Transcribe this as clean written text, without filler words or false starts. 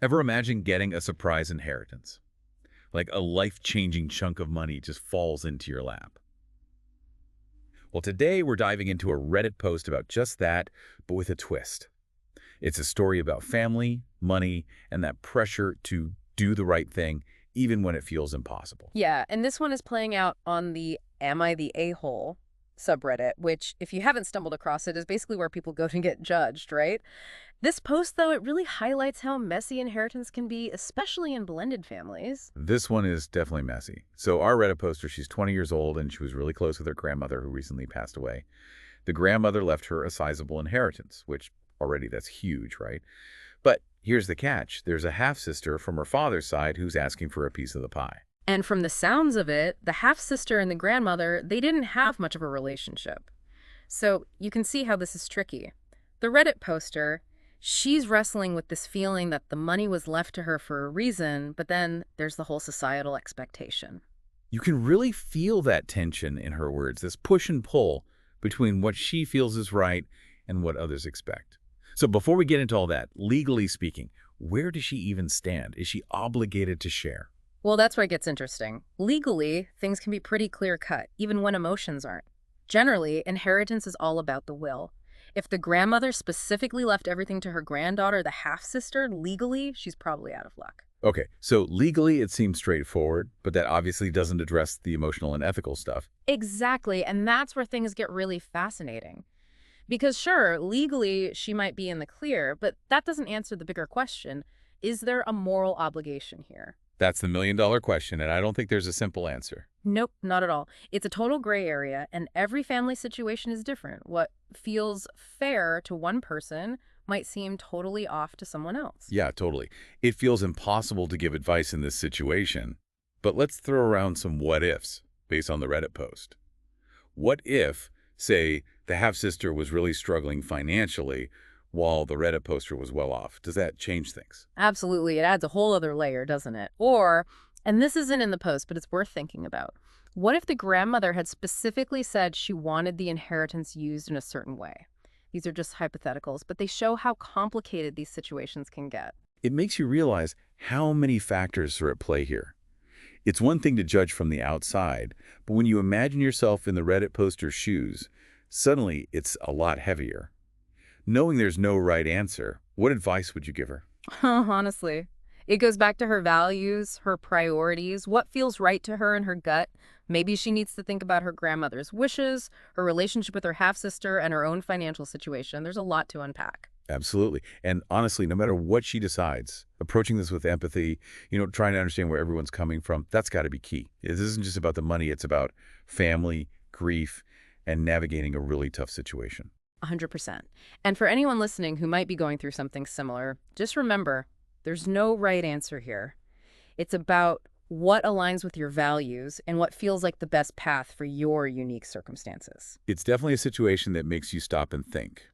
Ever imagine getting a surprise inheritance? Like a life-changing chunk of money just falls into your lap. Well, today we're diving into a Reddit post about just that, but with a twist. It's a story about family, money, and that pressure to do the right thing, even when it feels impossible. Yeah, and this one is playing out on the Am I the A-hole subreddit, which, if you haven't stumbled across it, is basically where people go to get judged, right? This post, though, it really highlights how messy inheritance can be, especially in blended families. This one is definitely messy. So our Reddit poster, she's 20 years old, and she was really close with her grandmother who recently passed away. The grandmother left her a sizable inheritance, which already that's huge, right? But here's the catch. There's a half-sister from her father's side who's asking for a piece of the pie. And from the sounds of it, the half-sister and the grandmother, they didn't have much of a relationship. So you can see how this is tricky. The Reddit poster, she's wrestling with this feeling that the money was left to her for a reason, but then there's the whole societal expectation. You can really feel that tension in her words, this push and pull between what she feels is right and what others expect. So before we get into all that, legally speaking, where does she even stand? Is she obligated to share? Well, that's where it gets interesting. Legally, things can be pretty clear-cut, even when emotions aren't. Generally, inheritance is all about the will. If the grandmother specifically left everything to her granddaughter, the half-sister, legally, she's probably out of luck. Okay, so legally it seems straightforward, but that obviously doesn't address the emotional and ethical stuff. Exactly, and that's where things get really fascinating. Because sure, legally, she might be in the clear, but that doesn't answer the bigger question. Is there a moral obligation here? That's the million-dollar question, and I don't think there's a simple answer. Nope, not at all. It's a total gray area, and every family situation is different. What feels fair to one person might seem totally off to someone else. Yeah, totally. It feels impossible to give advice in this situation, but let's throw around some what-ifs based on the Reddit post. What if, say, the half-sister was really struggling financially while the Reddit poster was well off? Does that change things? Absolutely, it adds a whole other layer, doesn't it? Or, and this isn't in the post, but it's worth thinking about. What if the grandmother had specifically said she wanted the inheritance used in a certain way? These are just hypotheticals, but they show how complicated these situations can get. It makes you realize how many factors are at play here. It's one thing to judge from the outside, but when you imagine yourself in the Reddit poster's shoes, suddenly it's a lot heavier. Knowing there's no right answer, what advice would you give her? Honestly, it goes back to her values, her priorities, what feels right to her in her gut. Maybe she needs to think about her grandmother's wishes, her relationship with her half-sister, and her own financial situation. There's a lot to unpack. Absolutely. And honestly, no matter what she decides, approaching this with empathy, trying to understand where everyone's coming from, that's got to be key. This isn't just about the money. It's about family, grief, and navigating a really tough situation. 100%. And for anyone listening who might be going through something similar, just remember, there's no right answer here. It's about what aligns with your values and what feels like the best path for your unique circumstances. It's definitely a situation that makes you stop and think.